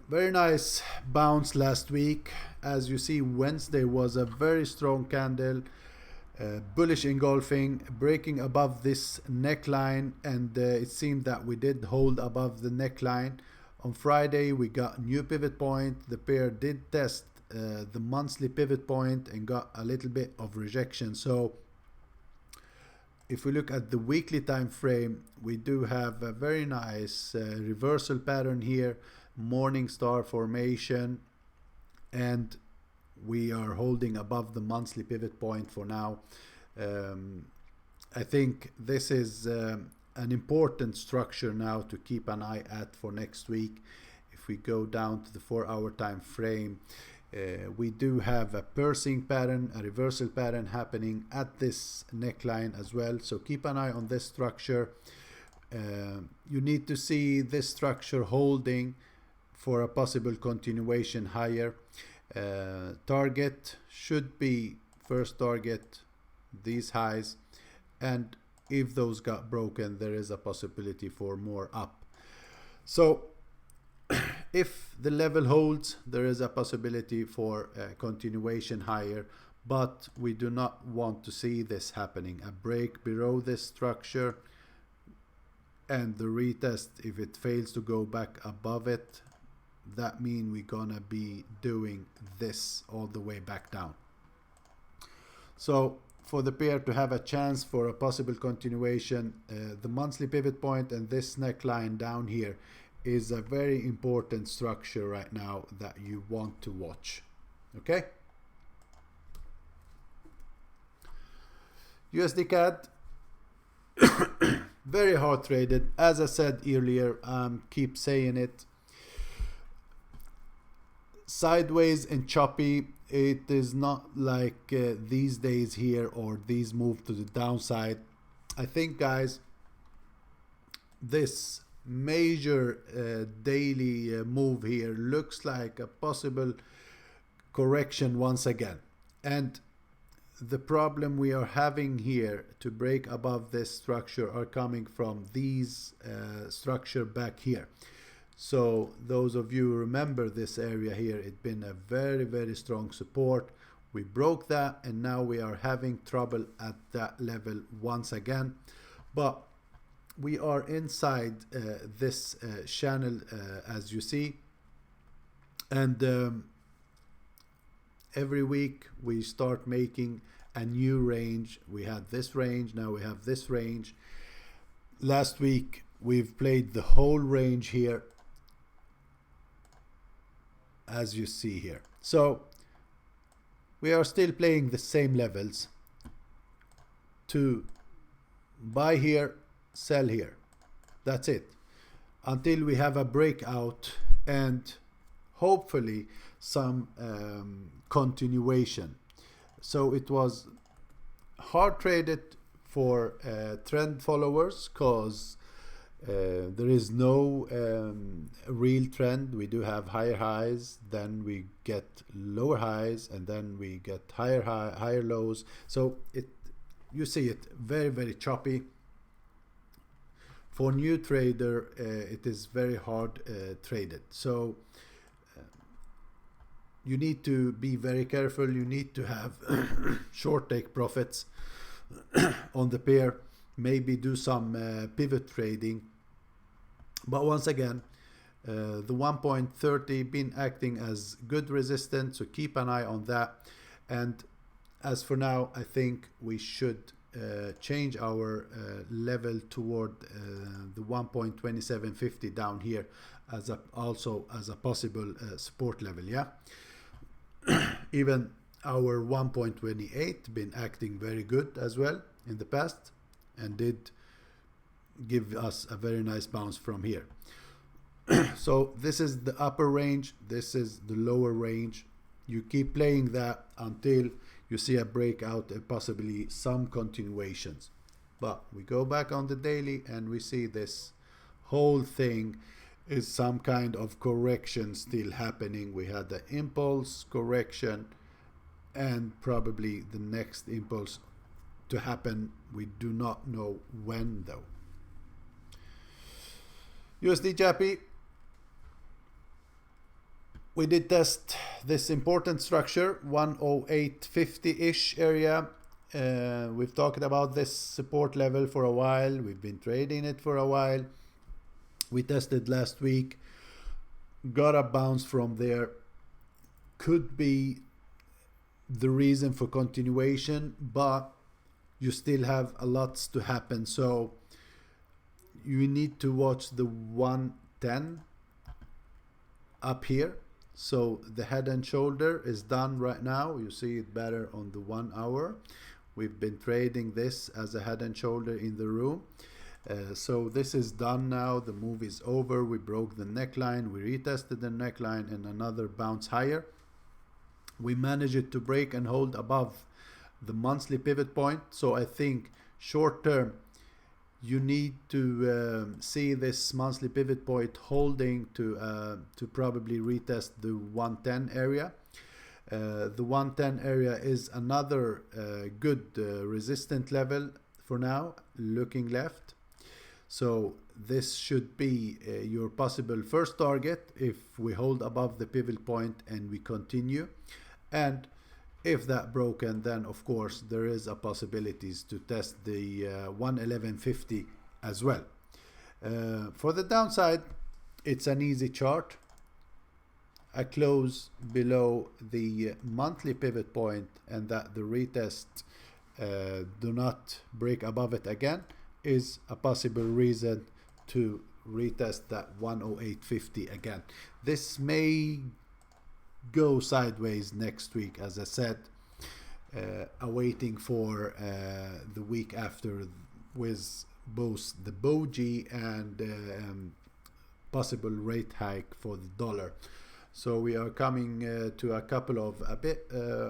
Very nice bounce last week. As you see, Wednesday was a very strong candle, bullish engulfing, breaking above this neckline, and it seemed that we did hold above the neckline. On Friday, we got new pivot point. The pair did test the monthly pivot point and got a little bit of rejection. So if we look at the weekly time frame, we do have a very nice reversal pattern here, morning star formation, and we are holding above the monthly pivot point for now. I think this is an important structure now to keep an eye at for next week. If we go down to the 4-hour time frame, we do have a piercing pattern, a reversal pattern happening at this neckline as well. So keep an eye on this structure. You need to see this structure holding for a possible continuation higher. Target should be, first target, these highs, and if those got broken, there is a possibility for more up. So if the level holds, there is a possibility for continuation higher, but we do not want to see this happening. A break below this structure and the retest, if it fails to go back above it, that means we're gonna be doing this all the way back down. So for the pair to have a chance for a possible continuation, the monthly pivot point and this neckline down here is a very important structure right now that you want to watch. Okay, USD CAD. Very hard traded, as I said earlier. Keep saying it. Sideways and choppy. It is not like these days here, or these move to the downside. I think, guys, this major daily move here looks like a possible correction once again, and the problem we are having here to break above this structure are coming from these structure back here. So those of you who remember this area here, it's been a very strong support. We broke that, and now we are having trouble at that level once again. But we are inside this channel, as you see, and every week we start making a new range. We had this range, now we have this range. Last week we've played the whole range here, as you see here. So we are still playing the same levels to buy here, sell here. That's it, until we have a breakout and hopefully some continuation. So it was hard traded for trend followers, because there is no real trend. We do have higher highs, then we get lower highs, and then we get higher lows. So you see it very choppy. For new trader, it is very hard traded. So you need to be very careful. You need to have short take profits on the pair, maybe do some pivot trading. But once again, the 1.30 been acting as good resistance, so keep an eye on that. And as for now, I think we should change our level toward the 1.2750 down here also as a possible support level. Yeah. Even our 1.28 been acting very good as well in the past, and did give us a very nice bounce from here. So this is the upper range, this is the lower range. You keep playing that until you see a breakout and possibly some continuations. But we go back on the daily and we see this whole thing is some kind of correction still happening. We had the impulse correction, and probably the next impulse to happen. We do not know when though. USD JAPY, we did test this important structure, 108.50-ish area. We've talked about this support level for a while. We've been trading it for a while. We tested last week, got a bounce from there. Could be the reason for continuation, but you still have a lot to happen. So you need to watch the 110 up here. So the head and shoulder is done right now. You see it better on the 1 hour. We've been trading this as a head and shoulder in the room. So this is done now. The move is over. We broke the neckline. We retested the neckline and another bounce higher. We managed it to break and hold above the monthly pivot point. So I think short term, you need to see this monthly pivot point holding to probably retest the 110 area. The 110 area is another good resistant level for now, looking left. So this should be your possible first target if we hold above the pivot point and we continue. And if that broken, then of course there is a possibilities to test the 111.50 as well. For the downside, it's an easy chart. A close below the monthly pivot point and that the retest do not break above it again is a possible reason to retest that 108.50 again. This may go sideways next week, as I said, awaiting for the week after with both the BOJ and possible rate hike for the dollar. So we are coming to a couple of a bit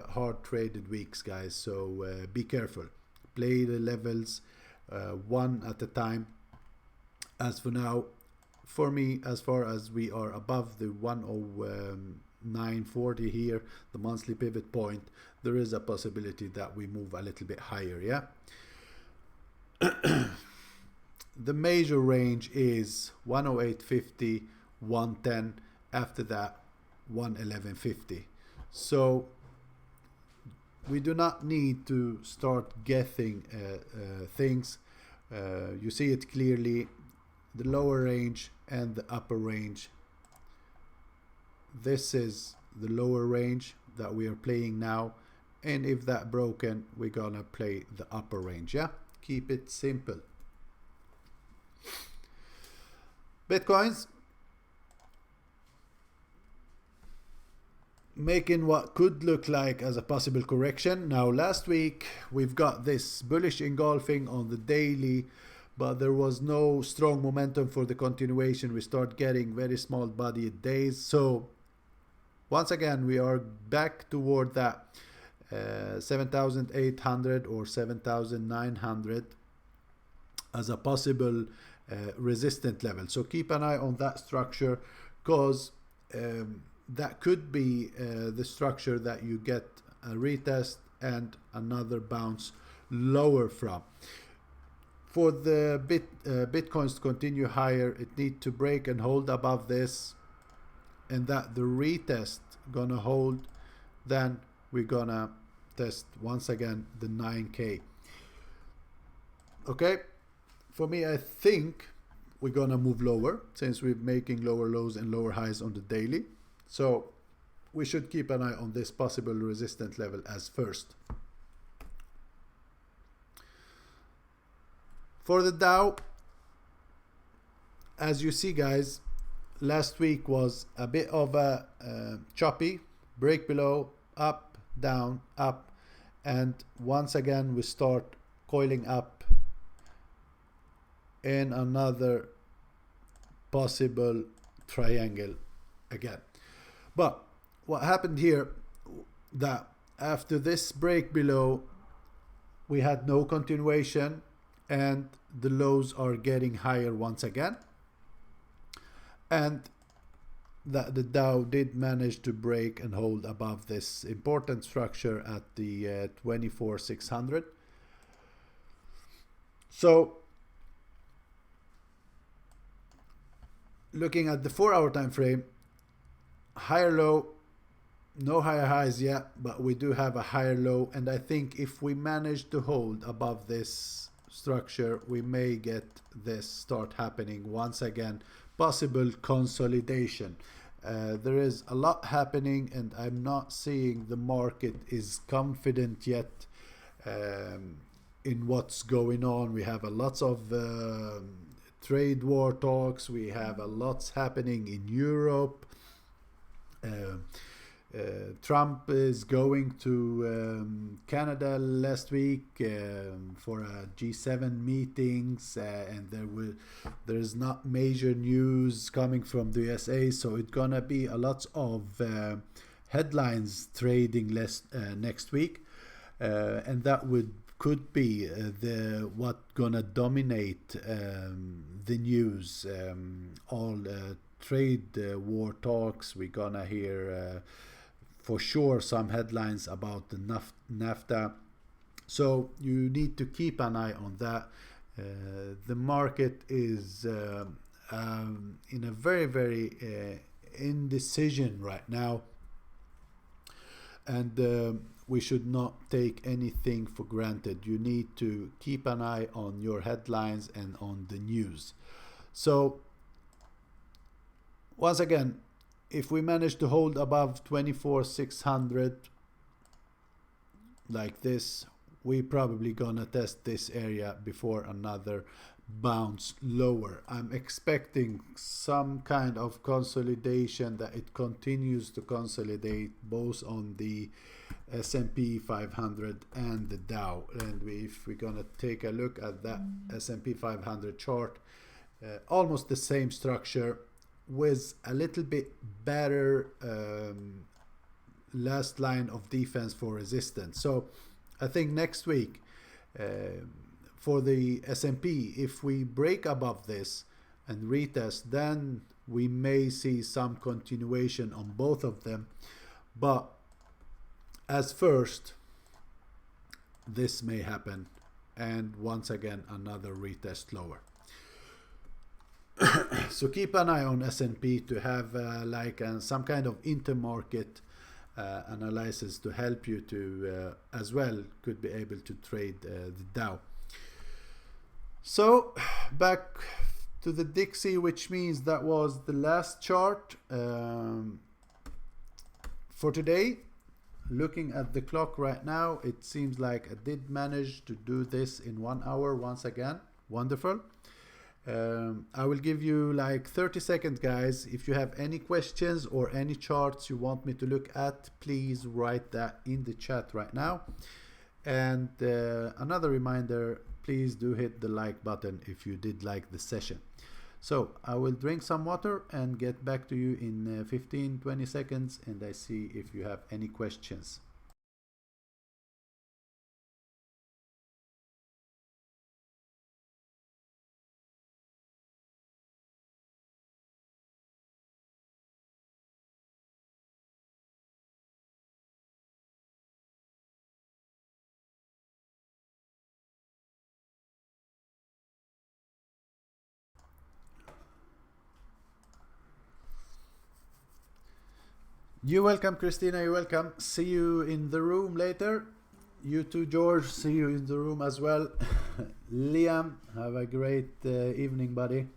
hard traded weeks, guys. So be careful. Play the levels one at a time. As for now, for me, as far as we are above the 109.40 here, the monthly pivot point, there is a possibility that we move a little bit higher. Yeah. The major range is 108.50, 110, after that 111.50. So we do not need to start guessing things. You see it clearly, the lower range and the upper range. This is the lower range that we are playing now, and if that broken, we're gonna play the upper range. Yeah, keep it simple. Bitcoins making what could look like as a possible correction. Now last week we've got this bullish engulfing on the daily, but there was no strong momentum for the continuation. We start getting very small bodied days. So once again we are back toward that 7,800 or 7,900 as a possible resistant level. So keep an eye on that structure, because that could be the structure that you get a retest and another bounce lower from. For the bitcoins to continue higher, it needs to break and hold above this, and that the retest gonna hold. Then we're gonna test once again the 9k. Okay, for me, I think we're gonna move lower since we're making lower lows and lower highs on the daily. So we should keep an eye on this possible resistant level as first. For the Dow, as you see guys, last week was a bit of a choppy, break below, up, down, up, and once again we start coiling up in another possible triangle again. But what happened here, that after this break below we had no continuation and the lows are getting higher once again, and that the Dow did manage to break and hold above this important structure at the 24,600. So looking at the 4-hour time frame, higher low, no higher highs yet, but we do have a higher low, and I think if we manage to hold above this structure, we may get this start happening once again, possible consolidation. There is a lot happening, and I'm not seeing the market is confident yet in what's going on. We have a lots of trade war talks, we have a lots happening in Europe. Trump is going to Canada last week for a G7 meetings, and there's not major news coming from the USA, so it's gonna be a lot of headlines trading next week, and that could be what gonna dominate the news. All trade war talks, we're gonna hear for sure some headlines about the NAFTA, so you need to keep an eye on that. The market is in a very indecision right now, and we should not take anything for granted. You need to keep an eye on your headlines and on the news. So once again, if we manage to hold above 24,600 like this, we probably gonna test this area before another bounce lower. I'm expecting some kind of consolidation, that it continues to consolidate both on the S&P 500 and the Dow. And if we're gonna take a look at that S&P 500 chart, almost the same structure with a little bit better last line of defense for resistance. So I think next week for the S&P, if we break above this and retest, then we may see some continuation on both of them. But as first, this may happen, and once again another retest lower. So keep an eye on S&P to have some kind of intermarket analysis to help you to as well could be able to trade the Dow. So back to the Dixie, which means that was the last chart for today. Looking at the clock right now, it seems like I did manage to do this in 1 hour once again. Wonderful. I will give you like 30 seconds, guys. If you have any questions or any charts you want me to look at, please write that in the chat right now. And another reminder, please do hit the like button if you did like the session. So I will drink some water and get back to you in 15-20 seconds, and I see if you have any questions. You're welcome, Christina. You're welcome. See you in the room later. You too, George. See you in the room as well. Liam, have a great evening, buddy.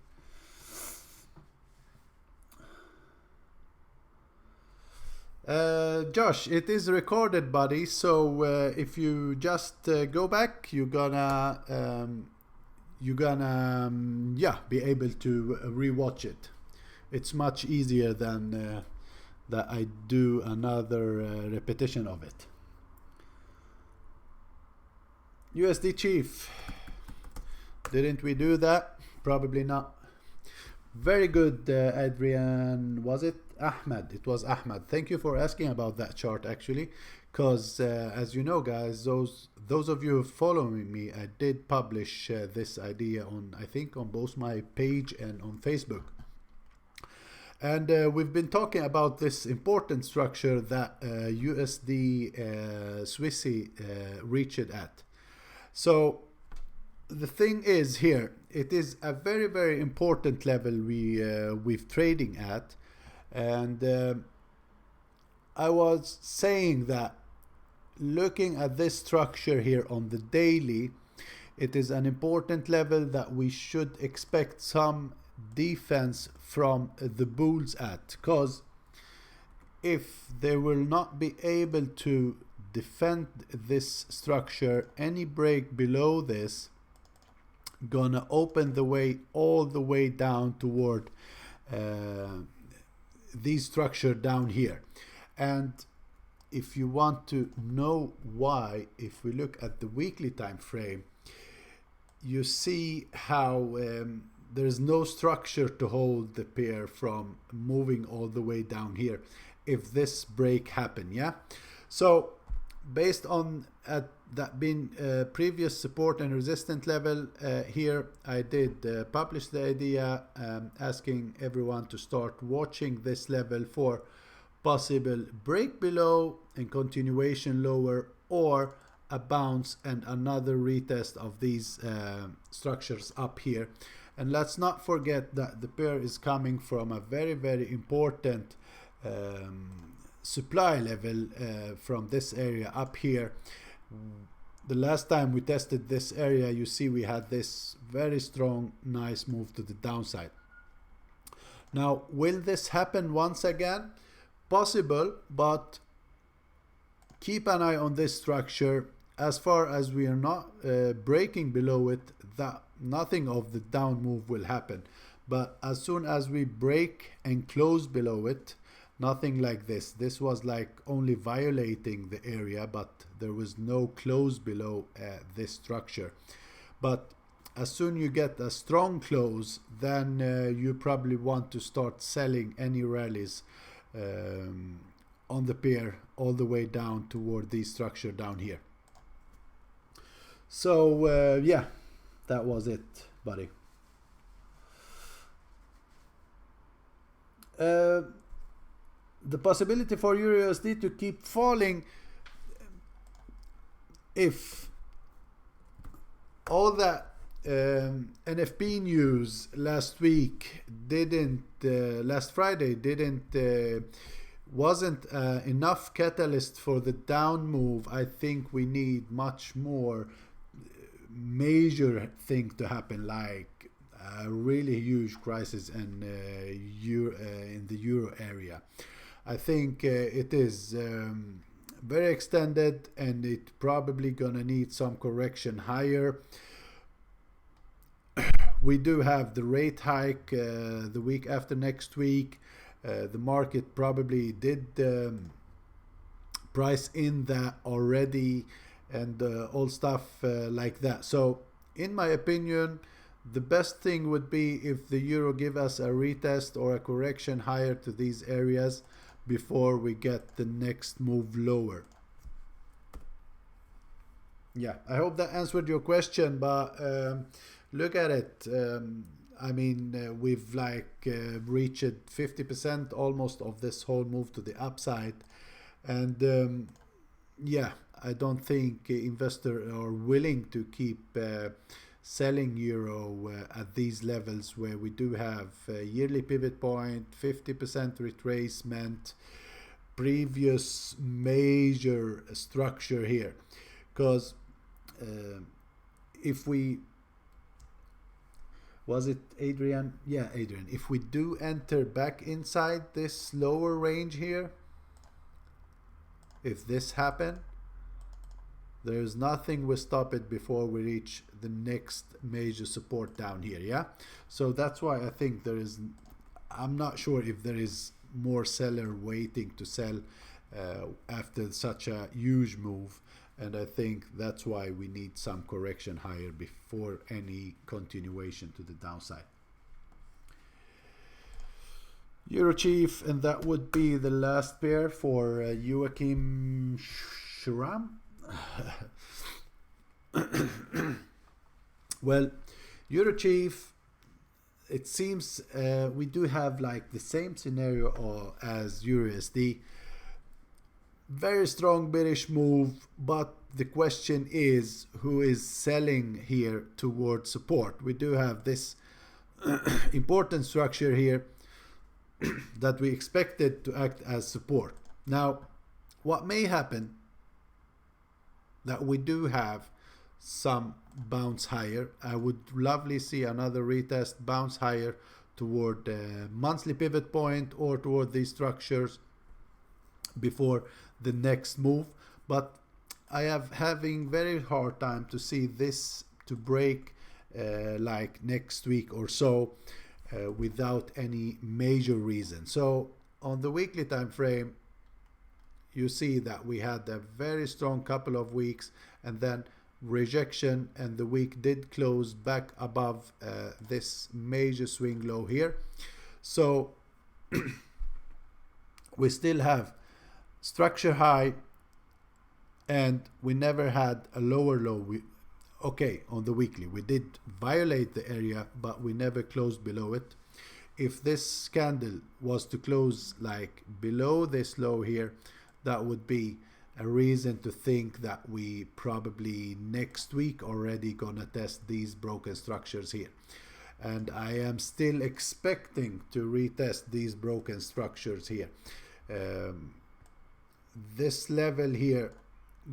Josh, it is recorded, buddy. So if you just go back, you're gonna be able to rewatch it. It's much easier than that I do another repetition of it. USD Chief, didn't we do that? Probably not. Very good, Adrian. Was it Ahmed? It was Ahmed. Thank you for asking about that chart, actually, because as you know, guys, those of you following me, I did publish this idea on, I think, on both my page and on Facebook. And we've been talking about this important structure that USD Swissy reached at. So the thing is here, it is a very, very important level we're trading at. And I was saying that looking at this structure here on the daily, it is an important level that we should expect some defense from the bulls at, because if they will not be able to defend this structure, any break below this gonna open the way all the way down toward these structure down here. And if you want to know why, if we look at the weekly time frame, you see how there's no structure to hold the pair from moving all the way down here if this break happen. Yeah, so based on that being previous support and resistance level here, I did publish the idea asking everyone to start watching this level for possible break below and continuation lower, or a bounce and another retest of these structures up here. And let's not forget that the pair is coming from a very, very important supply level from this area up here. The last time we tested this area, you see we had this very strong, nice move to the downside. Now, will this happen once again? Possible, but keep an eye on this structure. As far as we are not breaking below it, that nothing of the down move will happen. But as soon as we break and close below it, nothing like this. This was like only violating the area, but there was no close below this structure. But as soon you get a strong close, then you probably want to start selling any rallies on the pair all the way down toward the structure down here. So yeah, that was it, buddy. The possibility for EURUSD to keep falling, if all that NFP news last week didn't, last Friday didn't, wasn't enough catalyst for the down move. I think we need much more major thing to happen, like a really huge crisis in the euro area. I think it is very extended, and it probably gonna need some correction higher. We do have the rate hike the week after next week. The market probably did price in that already, and all stuff like that. So in my opinion, the best thing would be if the euro give us a retest or a correction higher to these areas before we get the next move lower. Yeah, I hope that answered your question, but look at it. I mean, we've reached 50% almost of this whole move to the upside, and yeah, I don't think investors are willing to keep selling euro at these levels, where we do have yearly pivot point, 50% retracement, previous major structure here. Because if we, was it Adrian? Yeah, Adrian. If we do enter back inside this lower range here, if this happen, there's nothing will stop it before we reach the next major support down here. Yeah, so that's why I think there is, I'm not sure if there is more seller waiting to sell after such a huge move, and I think that's why we need some correction higher before any continuation to the downside. Euro Chief, and that would be the last pair for Joachim Schramm. Well, Euro Chief, it seems we do have like the same scenario as EURUSD. Very strong bearish move, but the question is who is selling here towards support. We do have this important structure here that we expected to act as support. Now, what may happen, that we do have some bounce higher. I would lovely see another retest bounce higher toward the monthly pivot point or toward these structures before the next move, but I have having very hard time to see this to break like next week or so without any major reason. So on the weekly time frame, you see that we had a very strong couple of weeks and then rejection, and the week did close back above this major swing low here. So we still have structure high, and we never had a lower low. Okay, on the weekly we did violate the area, but we never closed below it. If this candle was to close like below this low here, that would be a reason to think that we probably next week already gonna test these broken structures here. And I am still expecting to retest these broken structures here. This level here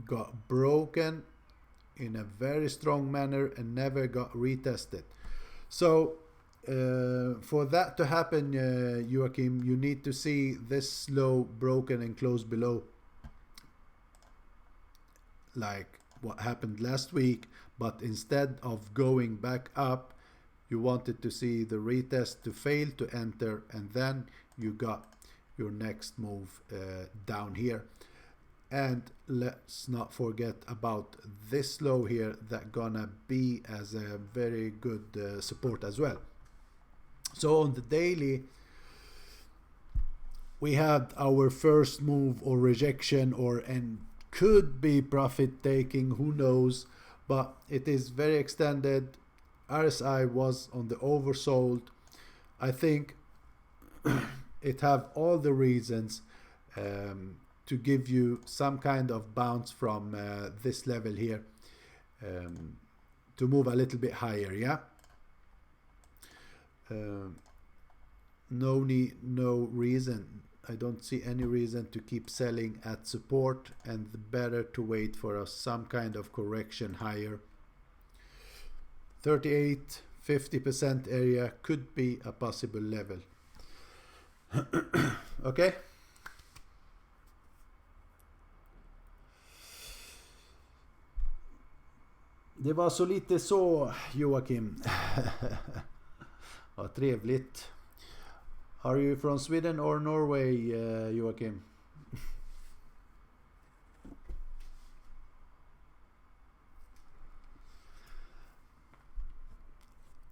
got broken in a very strong manner and never got retested. So for that to happen, Joachim, you need to see this low broken and close below, like what happened last week, but instead of going back up, you wanted to see the retest to fail to enter, and then you got your next move down here. And let's not forget about this low here that gonna be as a very good support as well. So on the daily, we had our first move or rejection, or and could be profit taking, who knows, but it is very extended. RSI was on the oversold. I think it have all the reasons to give you some kind of bounce from this level here to move a little bit higher. Yeah. No reason. I don't see any reason to keep selling at support, and better to wait for some kind of correction higher. 38-50% area could be a possible level. Okay. Det var så lite så, Joakim. Vad trevligt. Are you from Sweden or Norway, Joakim?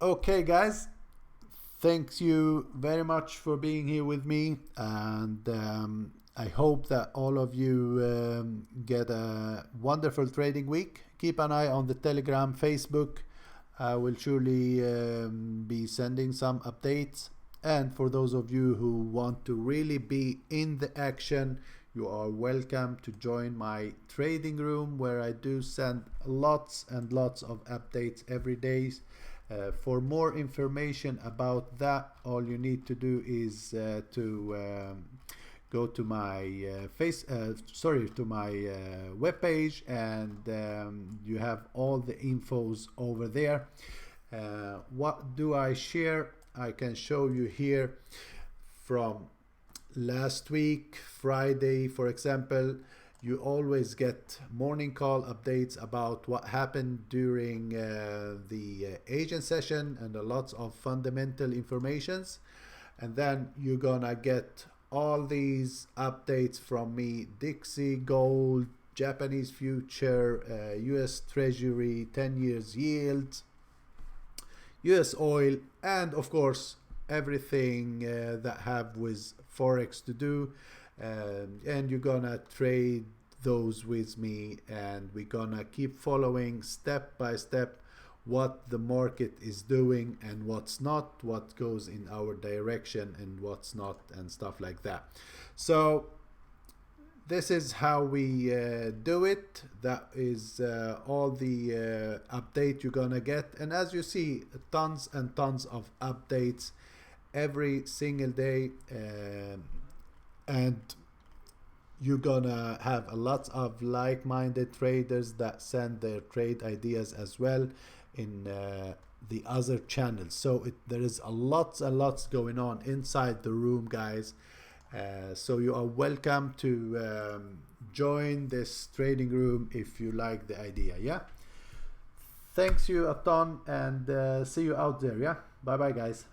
Okay, guys. Thanks you very much for being here with me, and I hope that all of you get a wonderful trading week. Keep an eye on the Telegram, Facebook. I will surely be sending some updates. And for those of you who want to really be in the action, you are welcome to join my trading room, where I do send lots and lots of updates every day. For more information about that, all you need to do is to go to my webpage, and you have all the infos over there. What do I share? I can show you here from last week, Friday, for example. You always get morning call updates about what happened during the Asian session, and lots of fundamental informations. And then you're gonna get all these updates from me: Dixie Gold, Japanese future, US Treasury, 10 years yield, US oil, and of course everything that have with Forex to do. And you're gonna trade those with me, and we're gonna keep following step by step what the market is doing and what's not, what goes in our direction and what's not, and stuff like that. So this is how we do it. That is all the update you're gonna get. And as you see, tons and tons of updates every single day, and you're gonna have a lot of like-minded traders that send their trade ideas as well in the other channels. So there is a lots and lots going on inside the room, guys. So you are welcome to join this trading room if you like the idea. Yeah. Thanks you a ton, and see you out there. Yeah. Bye bye, guys.